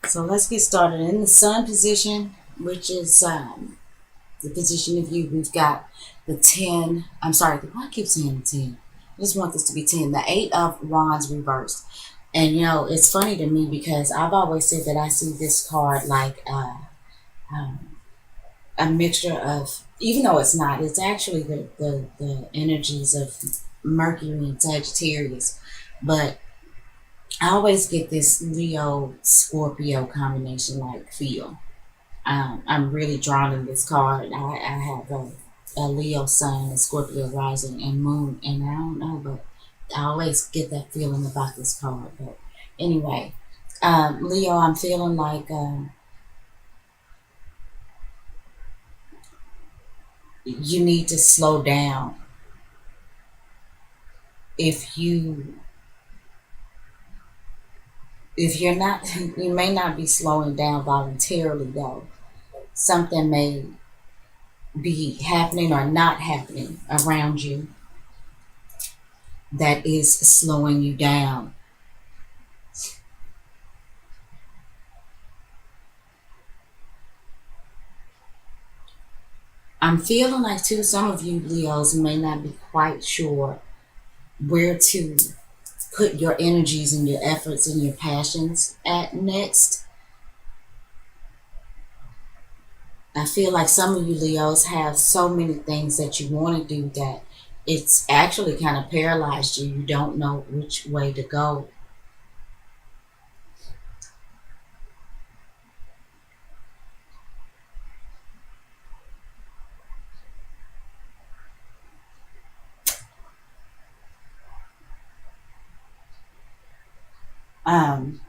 So let's get started. In the sun position, which is the position of you, we've got the 10. I'm sorry, why I keep saying 10? I just want this to be 10. The 8 of Wands reversed. And it's funny to me because I've always said that I see this card like um, a mixture of, even though it's not, it's actually the energies of Mercury and Sagittarius. But I always get this Leo Scorpio combination like feel. I'm really drawn to this card. I have a Leo sun, a Scorpio rising, and moon, and I don't know, but I always get that feeling about this card. But anyway, Leo, I'm feeling like you need to slow down. If you if you're not, you may not be slowing down voluntarily though. Something may be happening or not happening around you that is slowing you down. I'm feeling like too some of you Leos may not be quite sure where to put your energies and your efforts and your passions at next. I feel like some of you Leos have so many things that you want to do that it's actually kind of paralyzed you. You don't know which way to go. Um,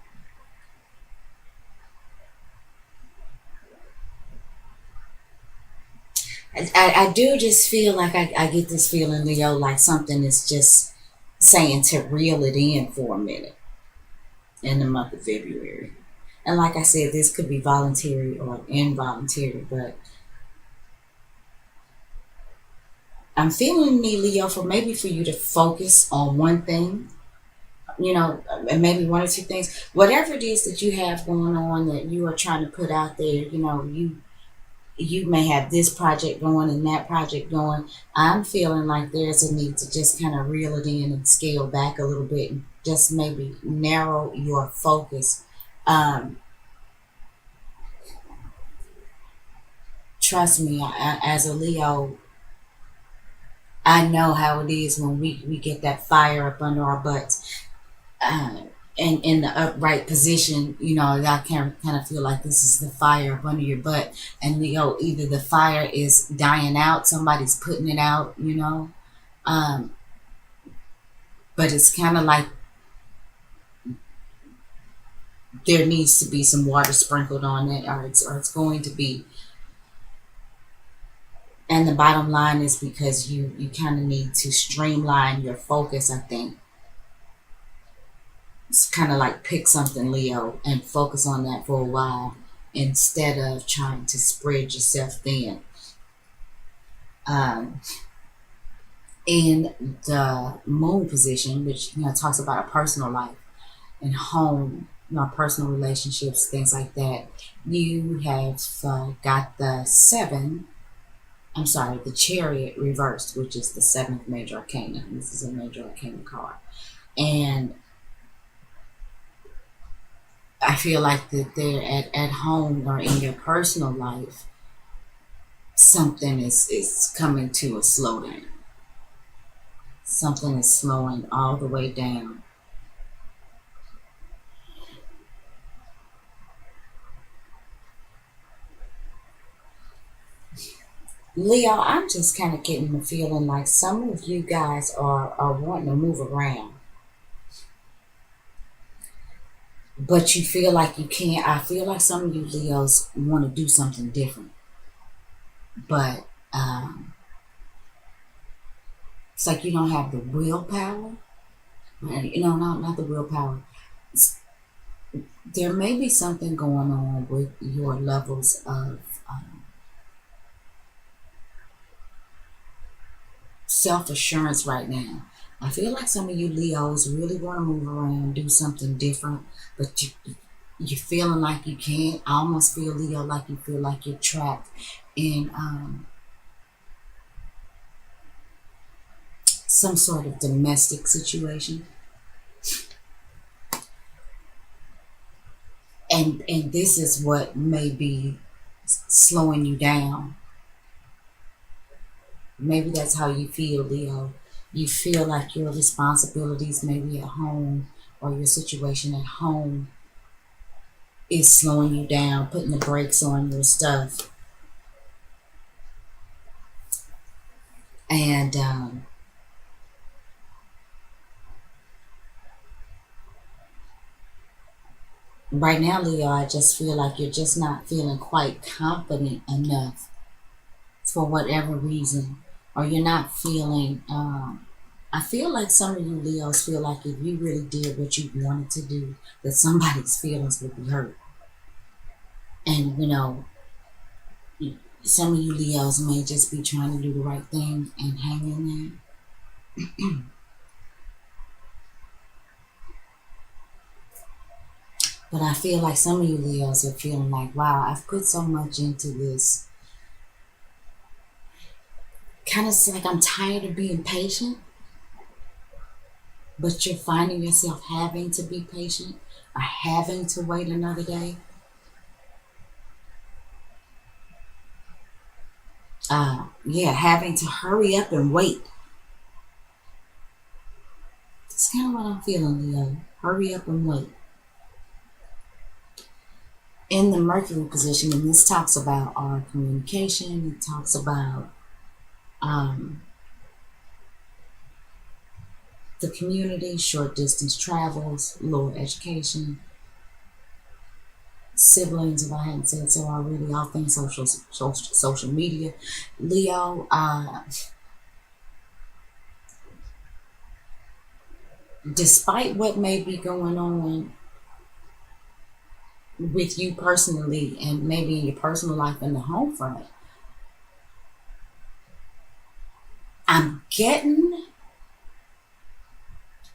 I do just feel like I get this feeling, Leo, like something is just saying to reel it in for a minute in the month of February. And like I said, this could be voluntary or involuntary, but I'm feeling me, Leo, for maybe for you to focus on one thing, and maybe one or two things. Whatever it is that you have going on that you are trying to put out there, you may have this project going and that project going. I'm feeling like there's a need to just kind of reel it in and scale back a little bit and just maybe narrow your focus. Um, Trust me, as a Leo, I know how it is when we get that fire up under our butts. Uh, and in the upright position, I can kind of feel like this is the fire up under your butt. And either the fire is dying out, somebody's putting it out, um, but it's kind of like there needs to be some water sprinkled on it, or it's going to be. And the bottom line is because you kind of need to streamline your focus. I think it's kind of like pick something, Leo, and focus on that for a while instead of trying to spread yourself thin. Um, in the moon position, which talks about a personal life and home, personal relationships, things like that. You have got the seven. I'm sorry, the Chariot reversed, which is the seventh major arcana. This is a major arcana card, and I feel like that they're at home or in your personal life, something is coming to a slowdown. Something is slowing all the way down. Leo, I'm just kind of getting the feeling like some of you guys are wanting to move around, but you feel like you can't. I feel like some of you Leos want to do something different, but it's like you don't have the willpower. Not the willpower. There may be something going on with your levels of self assurance right now. I feel like some of you Leos really want to move around, do something different, but you're feeling like you can't. I almost feel, Leo, like you feel like you're trapped in some sort of domestic situation. And this is what may be slowing you down. Maybe that's how you feel, Leo. You feel like your responsibilities, maybe at home, or your situation at home, is slowing you down, putting the brakes on your stuff. And right now, Leo, I just feel like you're just not feeling quite confident enough for whatever reason, or you're not feeling. I feel like some of you Leos feel like if you really did what you wanted to do, that somebody's feelings would be hurt. And some of you Leos may just be trying to do the right thing and hang in there. But I feel like some of you Leos are feeling like, wow, I've put so much into this. Kind of like I'm tired of being patient, but you're finding yourself having to be patient or having to wait another day. Yeah, having to hurry up and wait. That's kind of what I'm feeling, Leo. Hurry up and wait. In the Mercury position, and this talks about our communication, it talks about um, the community, short distance travels, lower education, siblings, if I hadn't said so already, all things social media. Leo, despite what may be going on with you personally and maybe in your personal life in the home front,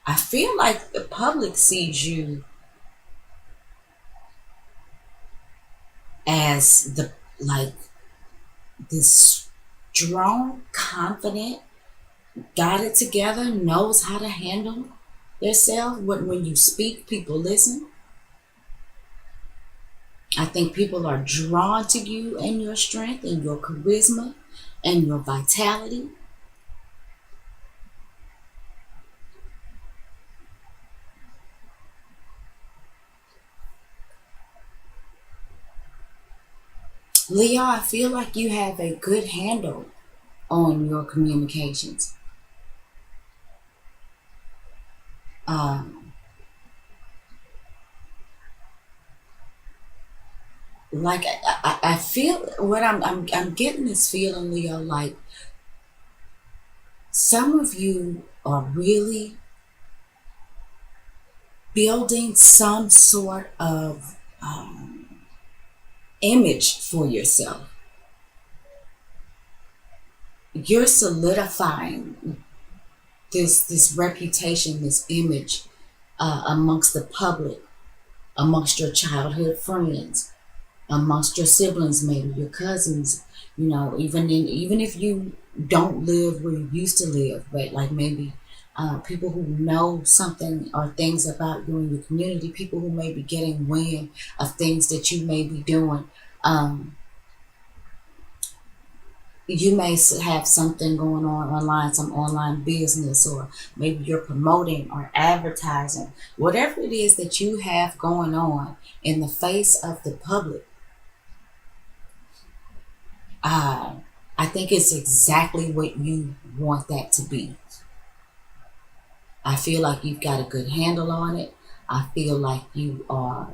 I feel like the public sees you as like this strong, confident, got it together, knows how to handle yourself. When you speak, people listen. I think people are drawn to you and your strength and your charisma and your vitality. Leo, I feel like you have a good handle on your communications. Um, like I feel what I'm getting this feeling, Leo, like some of you are really building some sort of image for yourself. You're solidifying this reputation, this image amongst the public, amongst your childhood friends, amongst your siblings, maybe your cousins. Even if you don't live where you used to live, but like maybe people who know something or things about you in your community, people who may be getting wind of things that you may be doing. Um, you may have something going on online, some online business, or maybe you're promoting or advertising, whatever it is that you have going on in the face of the public. I think it's exactly what you want that to be. I feel like you've got a good handle on it. I feel like you are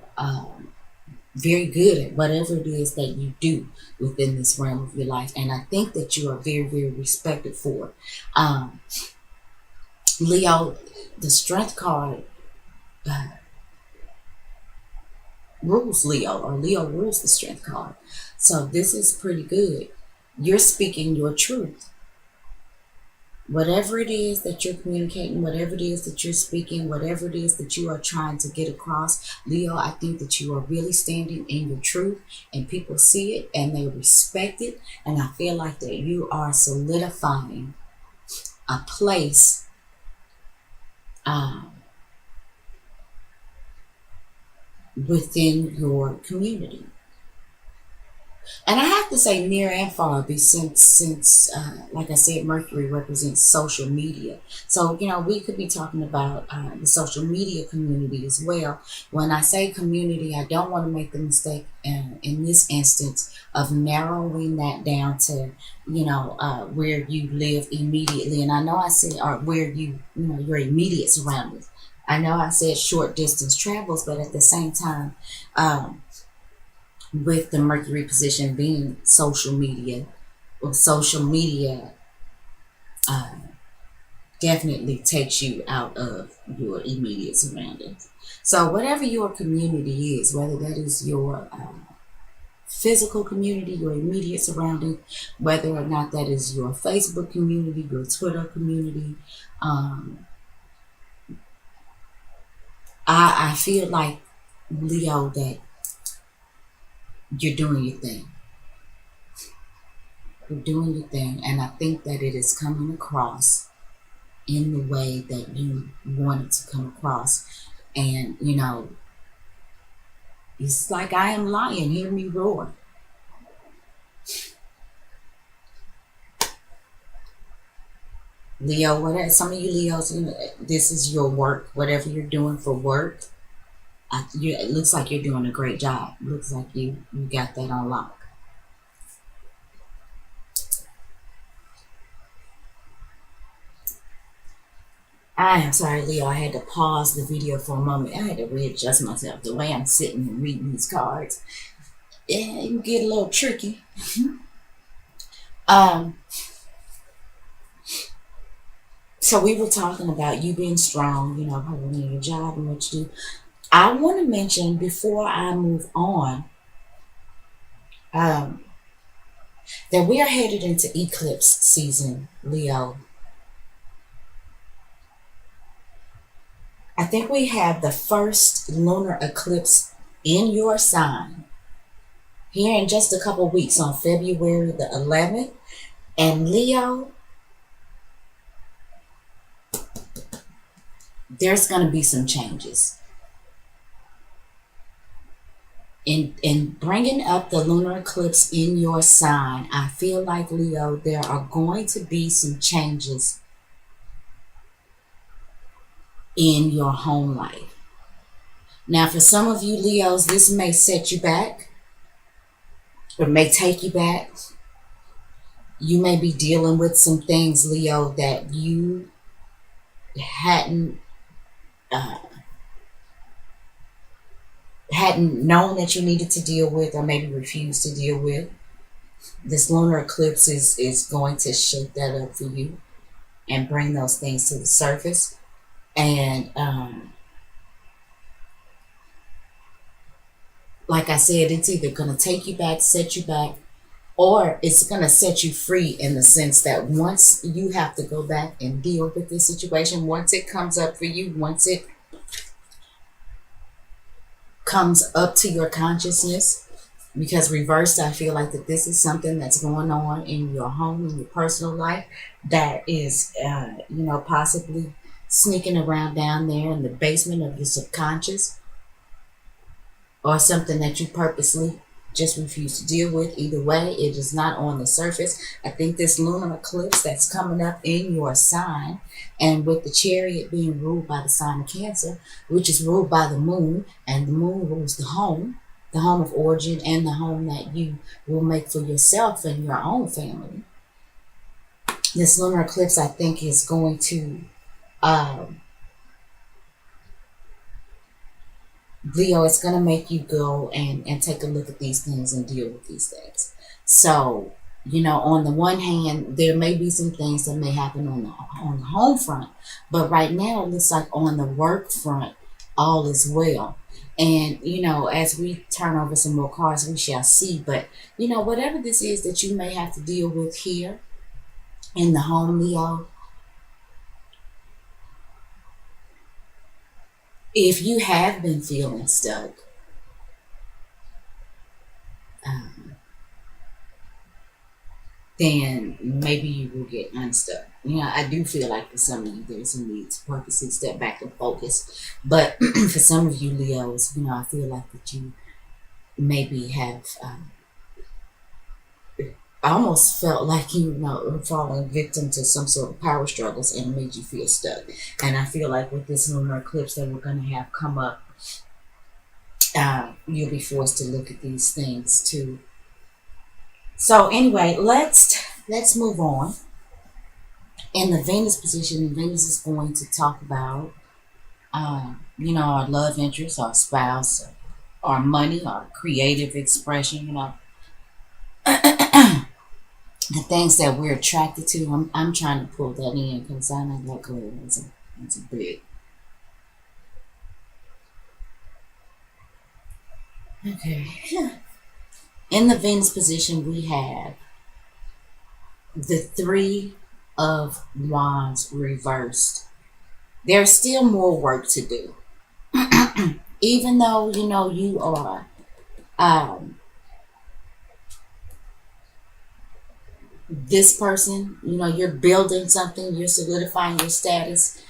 very good at whatever it is that you do within this realm of your life. And I think that you are very, very respected for it. Leo, the strength card rules Leo, or Leo rules the strength card. So this is pretty good. You're speaking your truth. Whatever it is that you're communicating, whatever it is that you're speaking, whatever it is that you are trying to get across, Leo, I think that you are really standing in your truth, and people see it and they respect it. And I feel like that you are solidifying a place um, within your community. And I have to say near and far, since like I said, Mercury represents social media. So we could be talking about the social media community as well. When I say community, I don't want to make the mistake in this instance of narrowing that down to where you live immediately. And I know I said or where your immediate surroundings. I know I said short distance travels, but at the same time. With the Mercury position being social media, well, social media uh, definitely takes you out of your immediate surroundings. So, whatever your community is, whether that is your physical community, your immediate surrounding, whether or not that is your Facebook community, your Twitter community, um, I feel like, Leo, that you're doing your thing. You're doing your thing, and I think that it is coming across in the way that you want it to come across. And it's like I am lion, hear me roar. Leo, whatever, some of you Leos, this is your work, whatever you're doing for work. It looks like you're doing a great job. It looks like you got that on lock. I am sorry, Leo. I had to pause the video for a moment. I had to readjust myself. The way I'm sitting and reading these cards, it can get a little tricky. um, so we were talking about you being strong, holding your job and what you do. I want to mention before I move on um, that we are headed into eclipse season, Leo. I think we have the first lunar eclipse in your sign here in just a couple weeks on February the 11th. And Leo, there's going to be some changes. In bringing up the lunar eclipse in your sign, I feel like, Leo, there are going to be some changes in your home life. Now, for some of you Leos, this may set you back or may take you back. You may be dealing with some things, Leo, that you uh, hadn't known that you needed to deal with, or maybe refused to deal with. This lunar eclipse is going to shake that up for you and bring those things to the surface. And like I said, it's either going to take you back, set you back, or it's going to set you free in the sense that once you have to go back and deal with this situation, once it comes up for you, once it comes up to your consciousness, because reversed, I feel like that this is something that's going on in your home, in your personal life, that is, possibly sneaking around down there in the basement of your subconscious, or something that you purposely just refuse to deal with. Either way, it is not on the surface. I think this lunar eclipse that's coming up in your sign, and with the chariot being ruled by the sign of Cancer, which is ruled by the moon, and the moon rules the home of origin, and the home that you will make for yourself and your own family. This lunar eclipse, I think, is going to Leo, it's going to make you go and take a look at these things and deal with these things. So, on the one hand, there may be some things that may happen on the home front, but right now it looks like on the work front, all is well. And, as we turn over some more cards, we shall see. But, whatever this is that you may have to deal with here in the home, Leo, If you have been feeling stuck, um, then maybe you will get unstuck. I do feel like for some of you, there's a need to purposely step back and focus. But for some of you Leos, I feel like that you maybe have almost felt like falling victim to some sort of power struggles and it made you feel stuck. And I feel like with this lunar eclipse that we're going to have come up, you'll be forced to look at these things too. So anyway, let's move on. In the Venus position, Venus is going to talk about, our love interest, our spouse, our money, our creative expression, the things that we're attracted to. I'm trying to pull that in because I know that clear. It's a big. Okay. In the Venus position, we have the Three of Wands reversed. There's still more work to do. Even though, you are this person, you're building something, you're solidifying your status.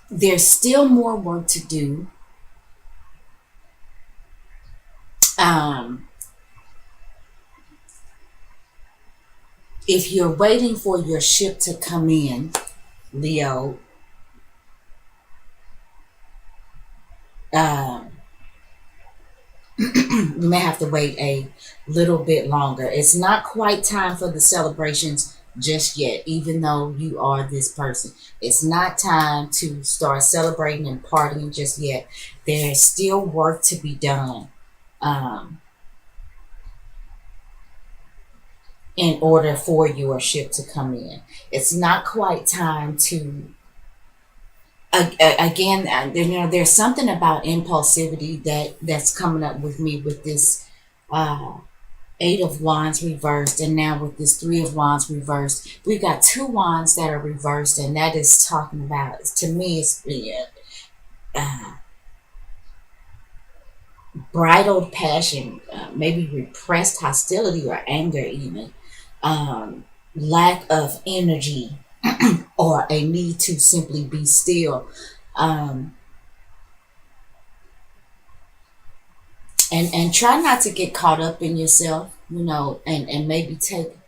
There's still more work to do. If you're waiting for your ship to come in, Leo, you may have to wait a little bit longer. It's not quite time for the celebrations just yet, even though you are this person. It's not time to start celebrating and partying just yet. There's still work to be done in order for your ship to come in. It's not quite time to again, there's something about impulsivity that's coming up with me with this Eight of Wands reversed, and now with this Three of Wands reversed. We've got two wands that are reversed, and that is talking about, to me, it's bridled passion, maybe repressed hostility or anger, even lack of energy, or a need to simply be still. And try not to get caught up in yourself, and maybe take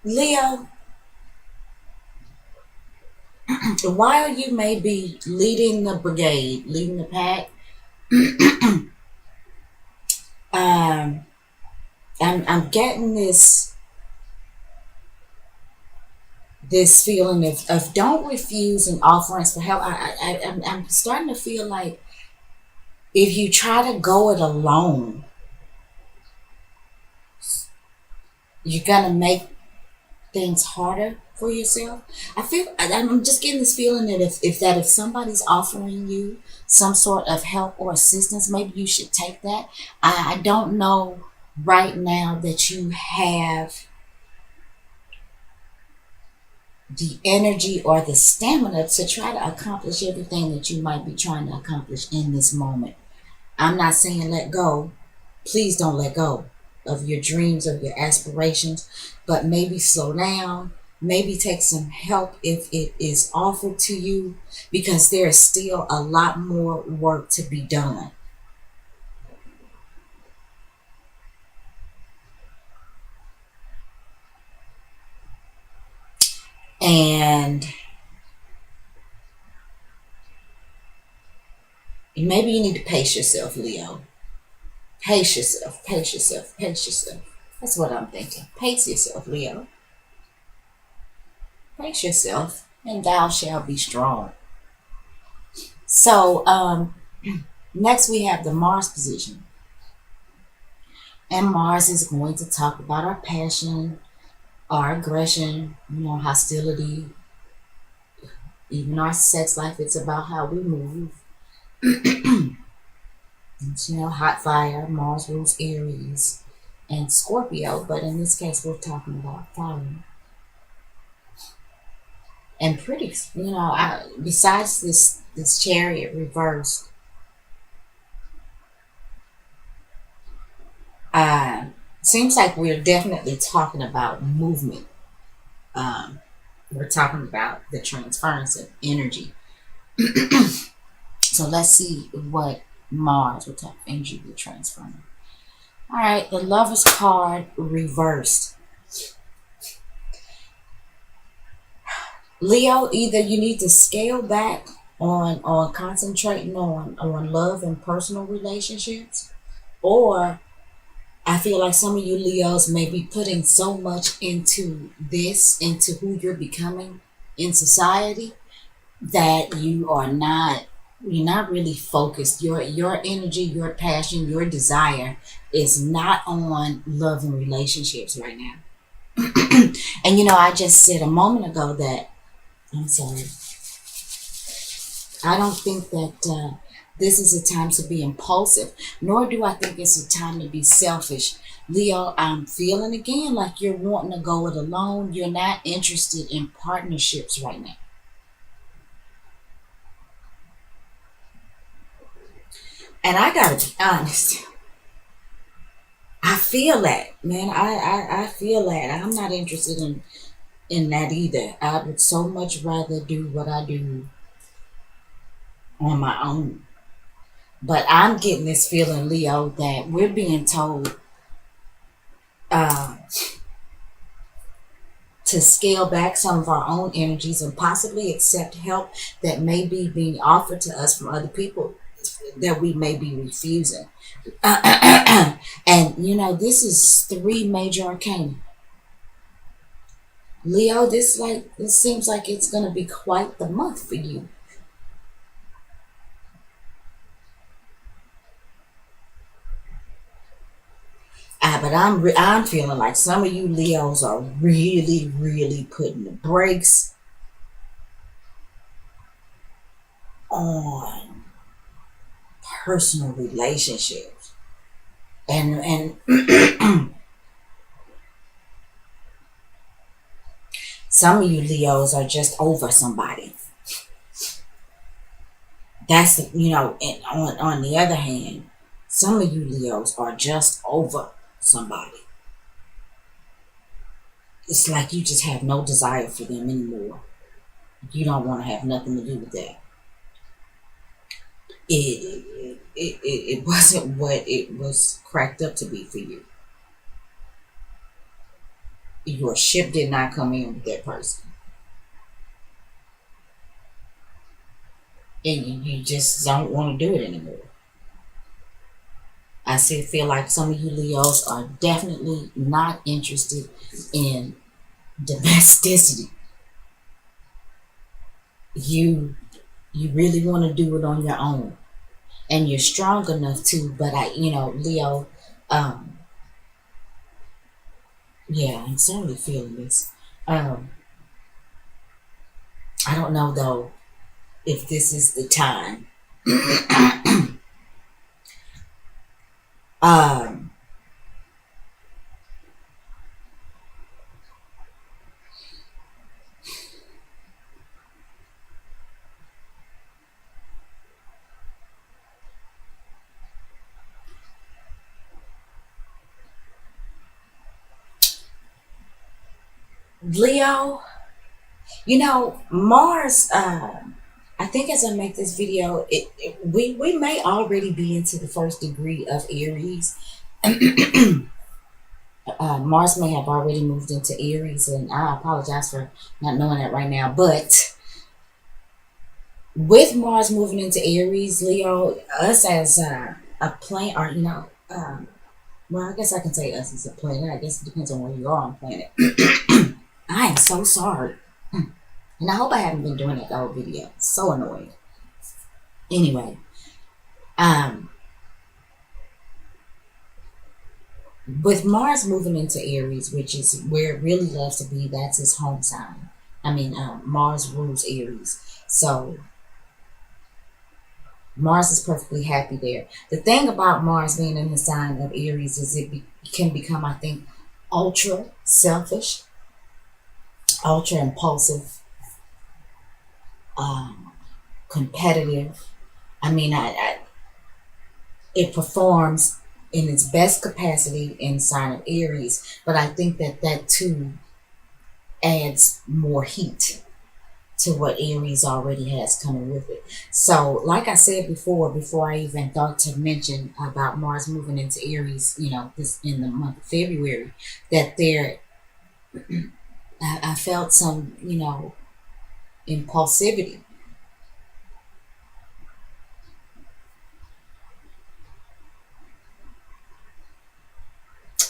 Leo, while you may be leading the brigade, leading the pack, I'm getting this feeling of don't refuse an offerings for help. I'm starting to feel like if you try to go it alone, you're gonna make things harder for yourself. I'm just getting this feeling that if somebody's offering you some sort of help or assistance, maybe you should take that. I don't know right now that you have the energy or the stamina to try to accomplish everything that you might be trying to accomplish in this moment. I'm not saying let go. Please don't let go of your dreams, of your aspirations, but maybe slow down, maybe take some help if it is offered to you, because there is still a lot more work to be done. And maybe you need to pace yourself, Leo. Pace yourself, pace yourself, pace yourself. That's what I'm thinking. Pace yourself, Leo. Pace yourself, and thou shalt be strong. So, next we have the Mars position. And Mars is going to talk about our passion, our aggression, hostility, even our sex life. It's about how we move. It's, hot fire. Mars rules Aries. and Scorpio, but in this case, we're talking about fire. And pretty, besides this chariot reversed, uh, seems like we're definitely talking about movement. Um, we're talking about the transference of energy. So let's see what what type of energy we're transferring. All right, the Lover's card reversed. Leo, either you need to scale back on concentrating on love and personal relationships, or I feel like some of you Leos may be putting so much into who you're becoming in society, that you're not really focused. Your energy, your passion, your desire is not on love and relationships right now. And I just said a moment ago that, I'm sorry, I don't think that this is a time to be impulsive, nor do I think it's a time to be selfish. Leo, I'm feeling again like you're wanting to go it alone. You're not interested in partnerships right now. And I gotta be honest, I feel that, man. I feel that. I'm not interested in that either. I would so much rather do what I do on my own. But I'm getting this feeling, Leo, that we're being told uh, to scale back some of our own energies and possibly accept help that may be being offered to us from other people that we may be refusing. And this is three major arcana. Leo, this seems like it's gonna be quite the month for you. But I'm feeling like some of you Leos are really, really putting the brakes on personal relationships, and some of you Leos are just over somebody. That's and on the other hand, some of you Leos are just over somebody. It's like you just have no desire for them anymore. You don't want to have nothing to do with that. It wasn't what it was cracked up to be for you. Your ship did not come in with that person, and you just don't want to do it anymore. I feel like some of you Leos are definitely not interested in domesticity. You really want to do it on your own, and you're strong enough to. But Leo, um, yeah, I'm certainly feeling this. Um, I don't know though if this is the time. um, Leo, Mars. I think as I make this video, we may already be into the first degree of Aries. Mars may have already moved into Aries, and I apologize for not knowing that right now. But with Mars moving into Aries, Leo, us as a planet, or well, I guess I can say us as a planet. I guess it depends on where you are on planet. I am so sorry, and I hope I haven't been doing that the whole video. So annoying. Anyway, um, with Mars moving into Aries, which is where it really loves to be, that's his home sign. I mean, Mars rules Aries, so Mars is perfectly happy there. The thing about Mars being in the sign of Aries is can become, I think, ultra selfish, ultra impulsive, um, competitive. I mean, it performs in its best capacity in sign of Aries, but I think that that too adds more heat to what Aries already has coming with it. So, like I said before I even thought to mention about Mars moving into Aries, this in the month of February, that there, I felt some, impulsivity.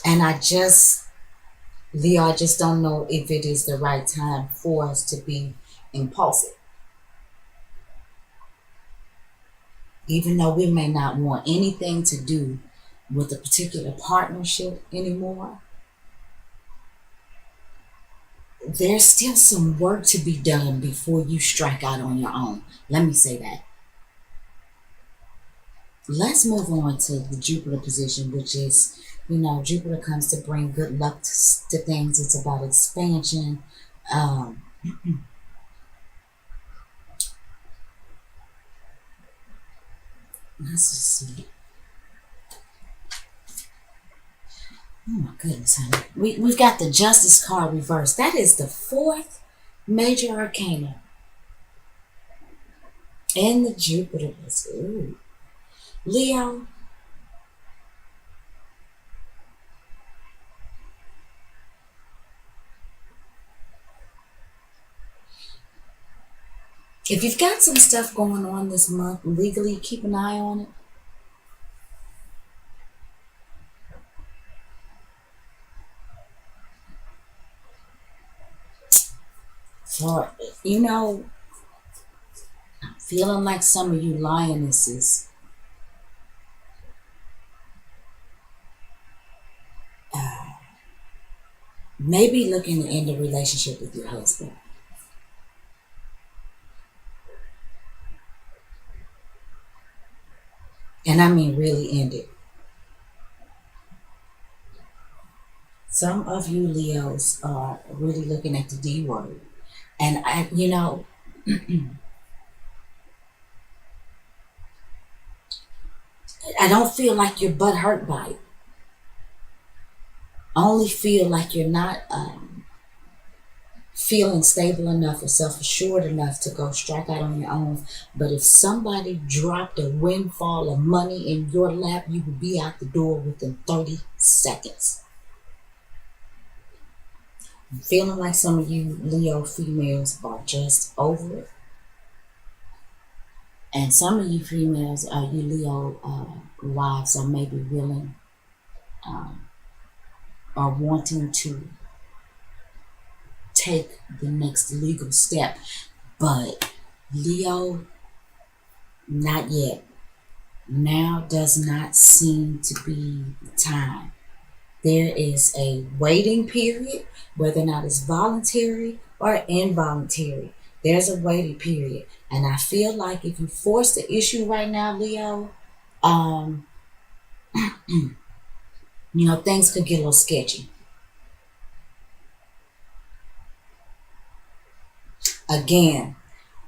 And Leo, I just don't know if it is the right time for us to be impulsive. Even though we may not want anything to do with a particular partnership anymore, there's still some work to be done before you strike out on your own. Let me say that. Let's move on to the Jupiter position, which is, Jupiter comes to bring good luck to things. It's about expansion. Um, let's just see. Oh my goodness, honey. We've got the Justice card reversed. That is the fourth major arcana in the Jupiter. Ooh. Leo, if you've got some stuff going on this month legally, keep an eye on it. For, feeling like some of you lionesses may be looking to end a relationship with your husband. And I mean really end it. Some of you Leos are really looking at the D word. And I don't feel like you're butt hurt by it. I only feel like you're not feeling stable enough or self-assured enough to go strike out on your own. But if somebody dropped a windfall of money in your lap, you would be out the door within 30 seconds. I'm feeling like some of you Leo females are just over it. And some of you females, you Leo wives, are maybe willing or wanting to take the next legal step. But Leo, not yet. Now does not seem to be the time. There is a waiting period, whether or not it's voluntary or involuntary. There's a waiting period. And I feel like if you force the issue right now, Leo, things could get a little sketchy. Again,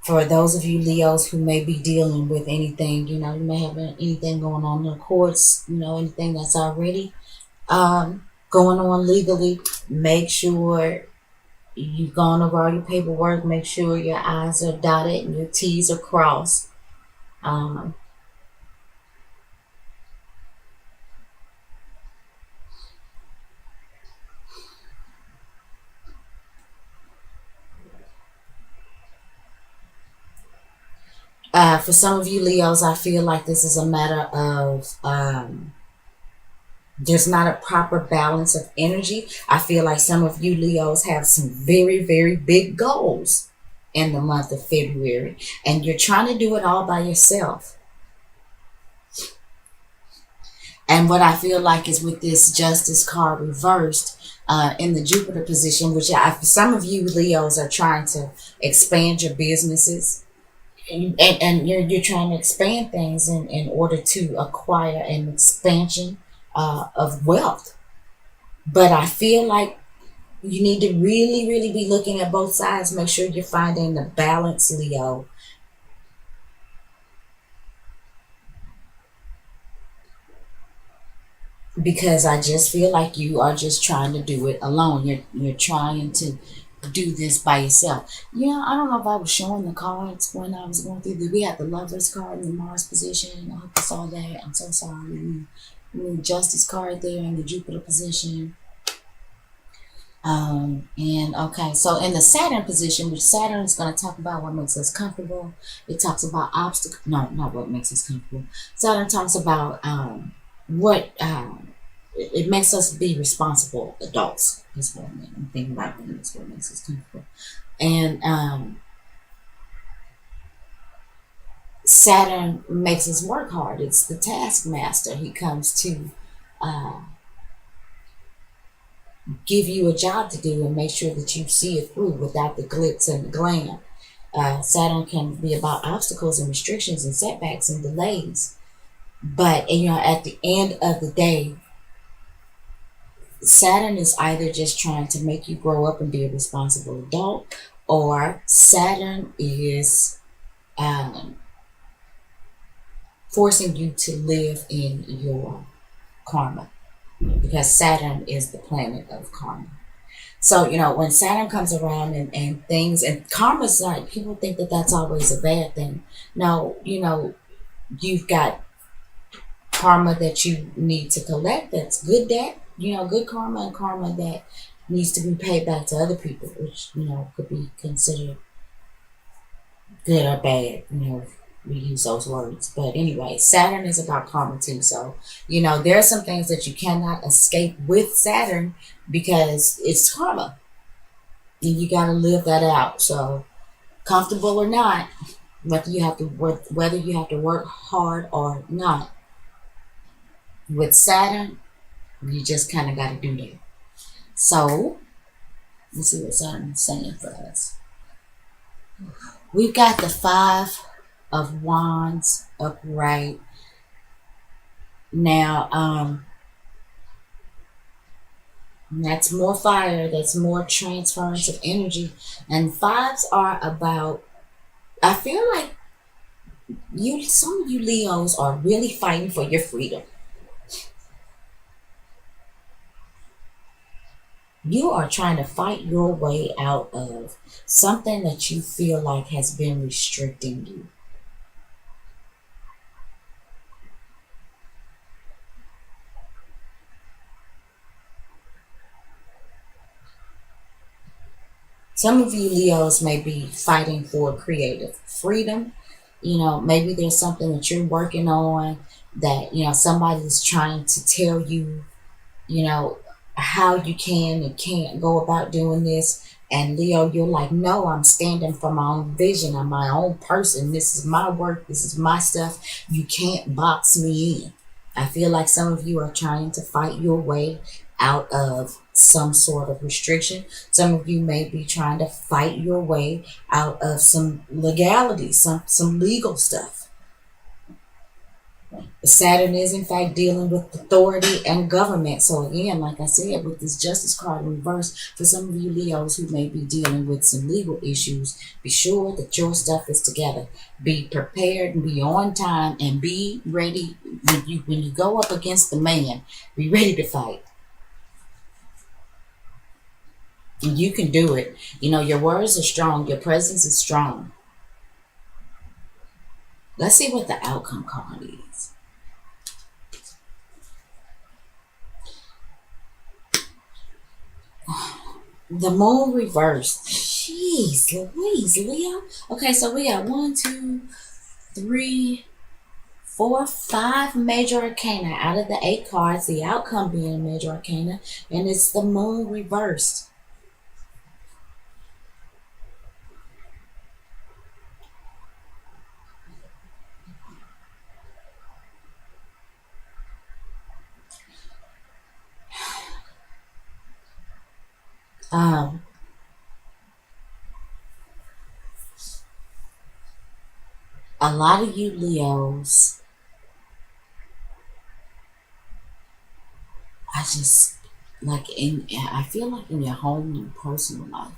for those of you Leos who may be dealing with anything, you may have anything going on in the courts, anything that's already going on legally, make sure you've gone over all your paperwork, make sure your I's are dotted and your T's are crossed. For some of you Leos, I feel like this is a matter of there's not a proper balance of energy. I feel like some of you Leos have some very, very big goals in the month of February, and you're trying to do it all by yourself. And what I feel like is with this Justice card reversed in the Jupiter position, which some of you Leos are trying to expand your businesses. And you're trying to expand things in order to acquire an expansion of wealth. But I feel like you need to really, really be looking at both sides. Make sure you're finding the balance, Leo, because I just feel like you are just trying to do it alone. You're trying to do this by yourself. Yeah, I don't know if I was showing the cards when I was going through we had the Lovers card in the Mars position. I hope you saw that. I'm so sorry. The Justice card there in the Jupiter position. And okay, so in the Saturn position, which Saturn is going to talk about what makes us comfortable. It talks about obstacle. No, not what makes us comfortable. Saturn talks about what it makes us be responsible adults. That's what I mean. I'm thinking about when that's what makes us comfortable. And Saturn makes us work hard. It's the taskmaster. He comes to uh, give you a job to do and make sure that you see it through without the glitz and the glam. Saturn can be about obstacles and restrictions and setbacks and delays. But at the end of the day, Saturn is either just trying to make you grow up and be a responsible adult, or Saturn is um, forcing you to live in your karma, because Saturn is the planet of karma. So, when Saturn comes around and things, and karma's like, people think that that's always a bad thing. No, you've got karma that you need to collect that's good debt, good karma, and karma that needs to be paid back to other people, which, could be considered good or bad, we use those words. But anyway, Saturn is about karma too. So, there are some things that you cannot escape with Saturn because it's karma. And you got to live that out. So, comfortable or not, whether you have to work hard or not, with Saturn, you just kind of got to do that. So, let's see what Saturn is saying for us. We've got the Five of Wands upright. Now, that's more fire, that's more transference of energy. And fives are about, I feel like some of you Leos are really fighting for your freedom. You are trying to fight your way out of something that you feel like has been restricting you. Some of you Leos may be fighting for creative freedom. Maybe there's something that you're working on that, somebody's trying to tell you, you know, how you can and can't go about doing this. And Leo, you're like, no, I'm standing for my own vision. I'm my own person. This is my work. This is my stuff. You can't box me in. I feel like some of you are trying to fight your way out of some sort of restriction. Some of you may be trying to fight your way out of some legality, some legal stuff. Saturn is in fact dealing with authority and government. So again, like I said, with this Justice card in reverse, for some of you Leos who may be dealing with some legal issues, be sure that your stuff is together. Be prepared and be on time and be ready when you go up against the man. Be ready to fight. And you can do it. Your words are strong. Your presence is strong. Let's see what the outcome card is. The moon reversed. Jeez Louise, Leo. Okay, so we got 1, 2, 3, 4, 5 major arcana out of the 8 cards. The outcome being a major arcana, and it's the moon reversed. Um, a lot of you Leos, I just I feel like in your home and personal life,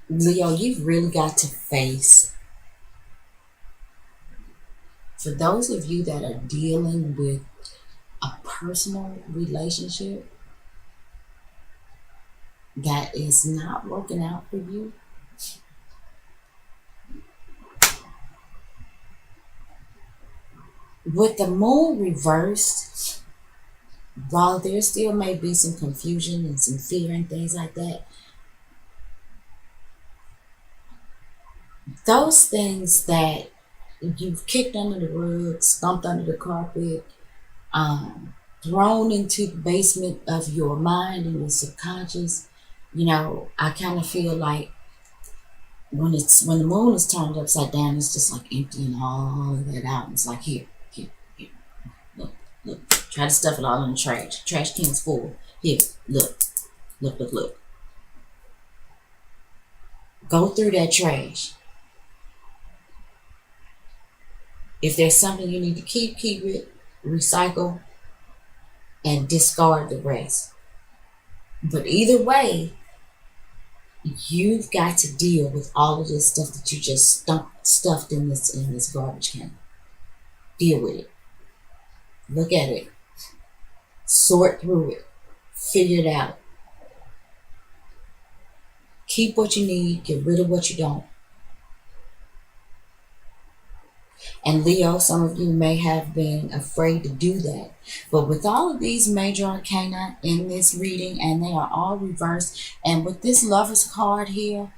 Leo, you've really got to face, for those of you that are dealing with a personal relationship that is not working out for you, with the moon reversed, while there still may be some confusion and some fear and things like that, those things that you've kicked under the rug, stomped under the carpet, thrown into the basement of your mind and your subconscious, I kind of feel like when the moon is turned upside down, it's just like emptying all of that out. It's like here, look, look. Try to stuff it all in the trash. Trash can's full. Here, look. Go through that trash. If there's something you need to keep it. Recycle and discard the rest. But either way, you've got to deal with all of this stuff that you just stuffed in this garbage can. Deal with it. Look at it. Sort through it. Figure it out. Keep what you need. Get rid of what you don't. And Leo, some of you may have been afraid to do that. But with all of these major arcana in this reading, and they are all reversed, and with this Lover's card here,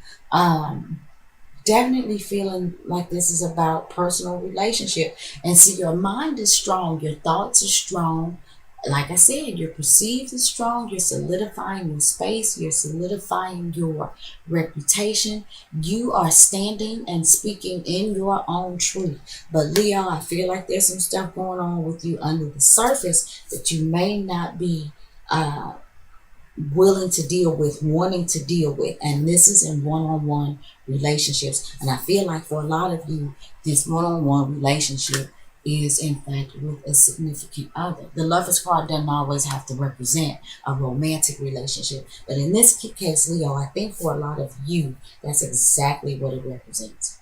definitely feeling like this is about personal relationship. And see, your mind is strong, your thoughts are strong. Like I said, your perceived is strong, you're solidifying your space, you're solidifying your reputation. You are standing and speaking in your own truth. But Leo, I feel like there's some stuff going on with you under the surface that you may not be willing to deal with, wanting to deal with. And this is in one-on-one relationships. And I feel like for a lot of you, this one-on-one relationship is in fact with a significant other. The Lover's card doesn't always have to represent a romantic relationship. But in this case, Leo, I think for a lot of you, that's exactly what it represents.